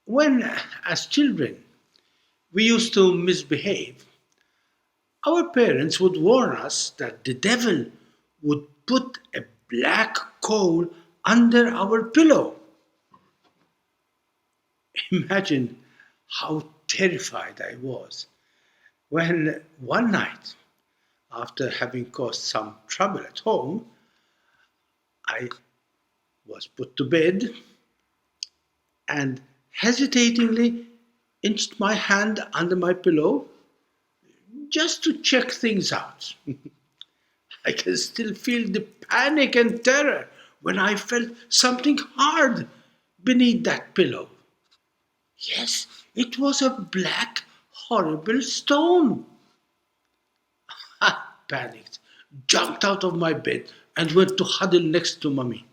When, as children, we used to misbehave, our parents would warn us that the devil would put a black coal under our pillow. Imagine how terrified I was when one night, after having caused some trouble at home, I was put to bed and hesitatingly inched my hand under my pillow just to check things out. I can still feel the panic and terror when I felt something hard beneath that pillow. Yes, it was a black, horrible stone. I panicked, jumped out of my bed, and went to huddle next to Mummy,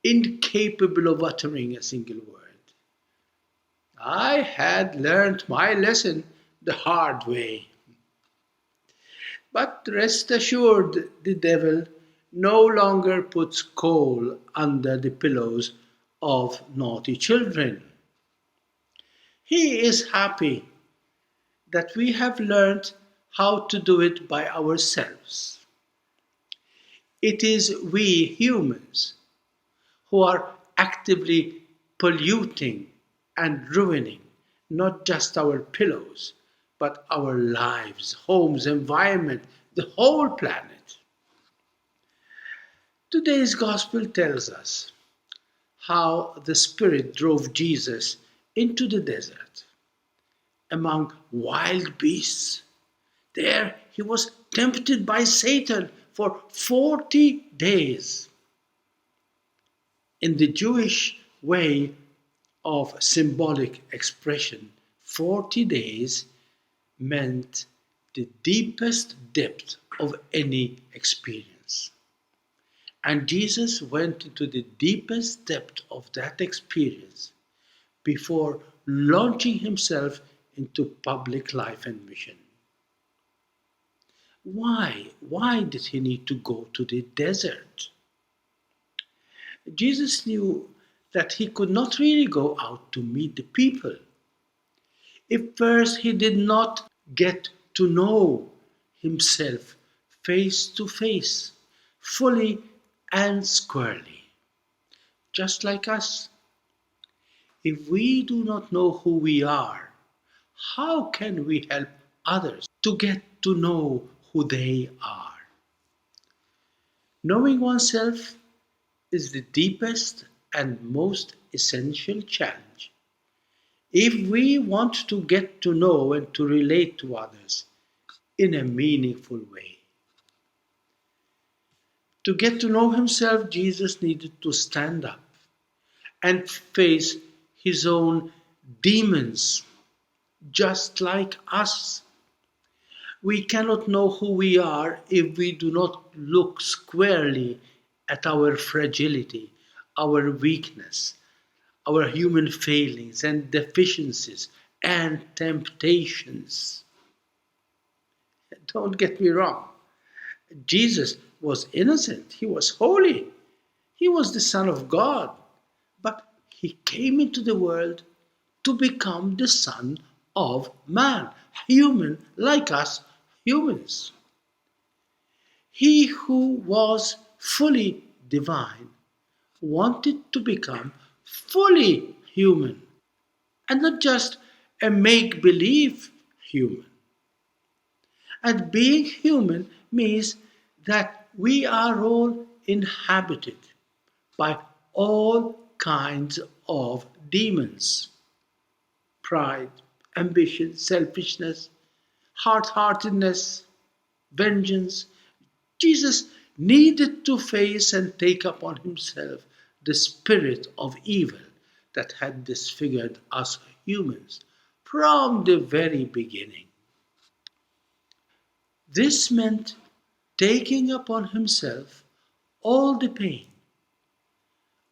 incapable of uttering a single word. I had learnt my lesson the hard way. But rest assured, the devil no longer puts coal under the pillows of naughty children. He is happy that we have learnt how to do it by ourselves. It is we humans who are actively polluting and ruining not just our pillows, but our lives, homes, environment, the whole planet. Today's gospel tells us how the Spirit drove Jesus into the desert among wild beasts. There he was tempted by Satan for 40 days. In the Jewish way of symbolic expression, 40 days meant the deepest depth of any experience. And Jesus went into the deepest depth of that experience before launching himself into public life and mission. Why? Why did he need to go to the desert? Jesus knew that he could not really go out to meet the people if first he did not get to know himself face to face, fully and squarely. Just like us, if we do not know who we are, how can we help others to get to know who they are? Knowing oneself is the deepest and most essential challenge if we want to get to know and to relate to others in a meaningful way. To get to know himself, Jesus needed to stand up and face his own demons, just like us. We cannot know who we are if we do not look squarely at our fragility, our weakness, our human failings and deficiencies and temptations. Don't get me wrong. Jesus was innocent. He was holy. He was the Son of God. But he came into the world to become the Son of Man, human like us humans. He who was fully divine wanted to become fully human and not just a make believe human. And being human means that we are all inhabited by all kinds of demons: pride, ambition, selfishness, hard heartedness, vengeance. Jesus needed to face and take upon himself the spirit of evil that had disfigured us humans from the very beginning. This meant taking upon himself all the pain,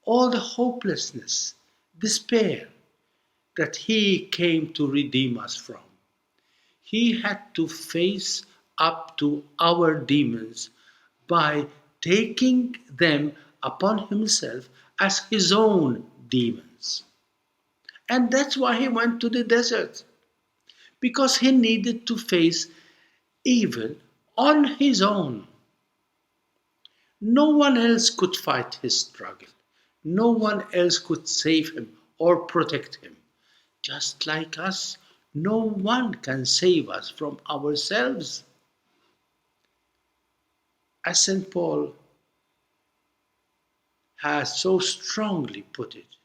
all the hopelessness, despair that he came to redeem us from. He had to face up to our demons by taking them upon himself as his own demons. And that's why he went to the desert, because he needed to face evil on his own. No one else could fight his struggle. No one else could save him or protect him. Just like us, no one can save us from ourselves. As St. Paul has so strongly put it,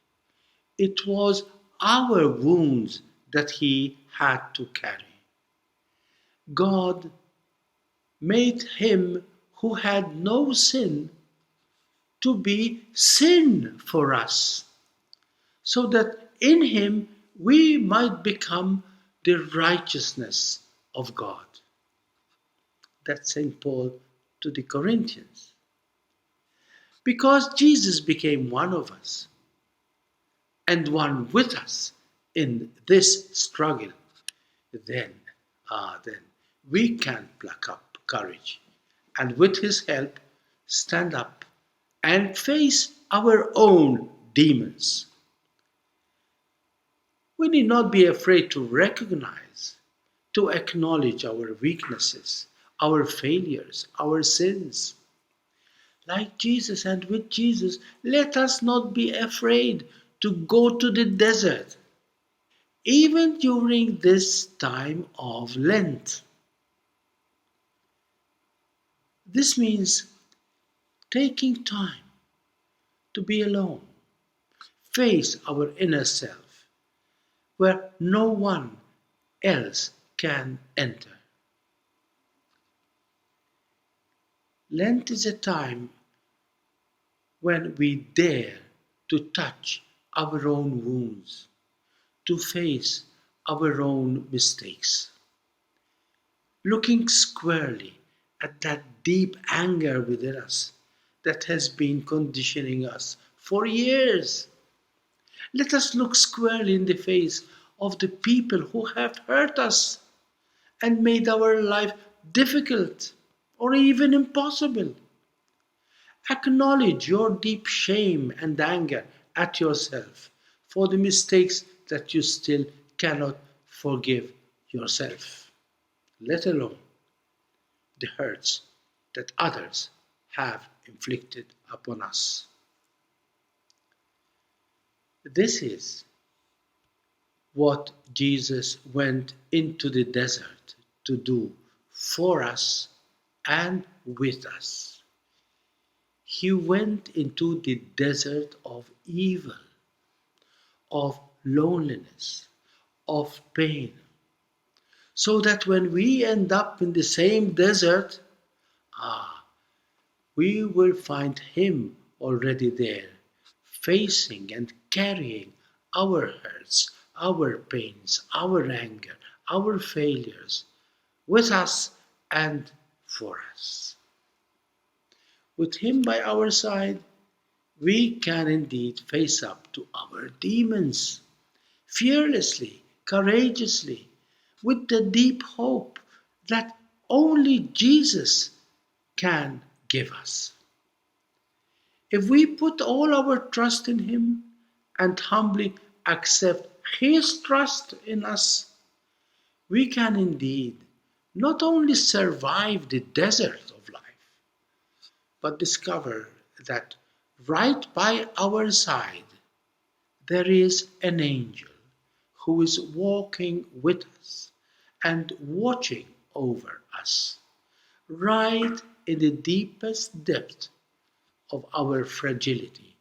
it was our wounds that he had to carry. God made him who had no sin to be sin for us, so that in him we might become the righteousness of God. That's St. Paul to the Corinthians. Because Jesus became one of us and one with us in this struggle, then, then we can pluck up courage and with his help stand up and face our own demons. We need not be afraid to recognize, to acknowledge our weaknesses, our failures, our sins. Like Jesus and with Jesus, let us not be afraid to go to the desert, even during this time of Lent. This means taking time to be alone, face our inner self, where no one else can enter. Lent is a time when we dare to touch our own wounds, to face our own mistakes, looking squarely at that deep anger within us that has been conditioning us for years. Let us look squarely in the face of the people who have hurt us and made our life difficult or even impossible. Acknowledge your deep shame and anger at yourself for the mistakes that you still cannot forgive yourself, let alone the hurts that others have inflicted upon us. This is what Jesus went into the desert to do for us and with us. He went into the desert of evil, of loneliness, of pain, so that when we end up in the same desert, we will find Him already there, facing and carrying our hurts, our pains, our anger, our failures with us and for us. With Him by our side, we can indeed face up to our demons fearlessly, courageously, with the deep hope that only Jesus can give us. If we put all our trust in Him and humbly accept His trust in us, we can indeed not only survive the desert of life, but discover that right by our side there is an angel who is walking with us and watching over us, right in the deepest depth of our fragility,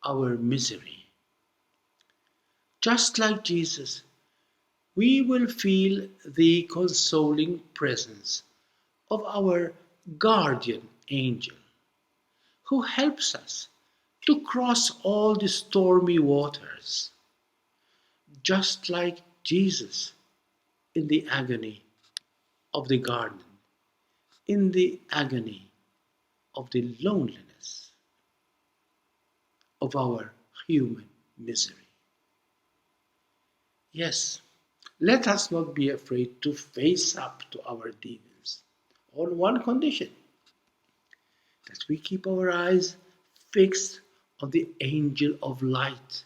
our misery. Just like Jesus, we will feel the consoling presence of our guardian angel who helps us to cross all the stormy waters, just like Jesus in the agony of the garden, in the agony of the loneliness of our human misery. Yes, let us not be afraid to face up to our demons, on one condition, that we keep our eyes fixed on the angel of light,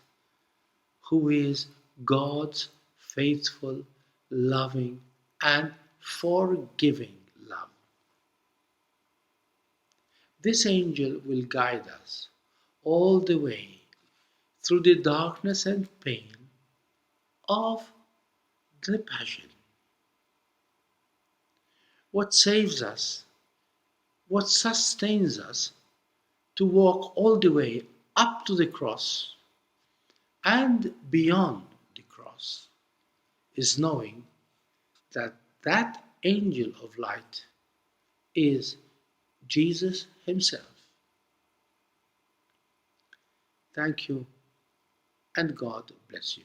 who is God's faithful, loving, and forgiving love. This angel will guide us all the way through the darkness and pain of the Passion. What saves us, what sustains us to walk all the way up to the cross and beyond the cross is knowing that that angel of light is Jesus Himself. Thank you, and God bless you.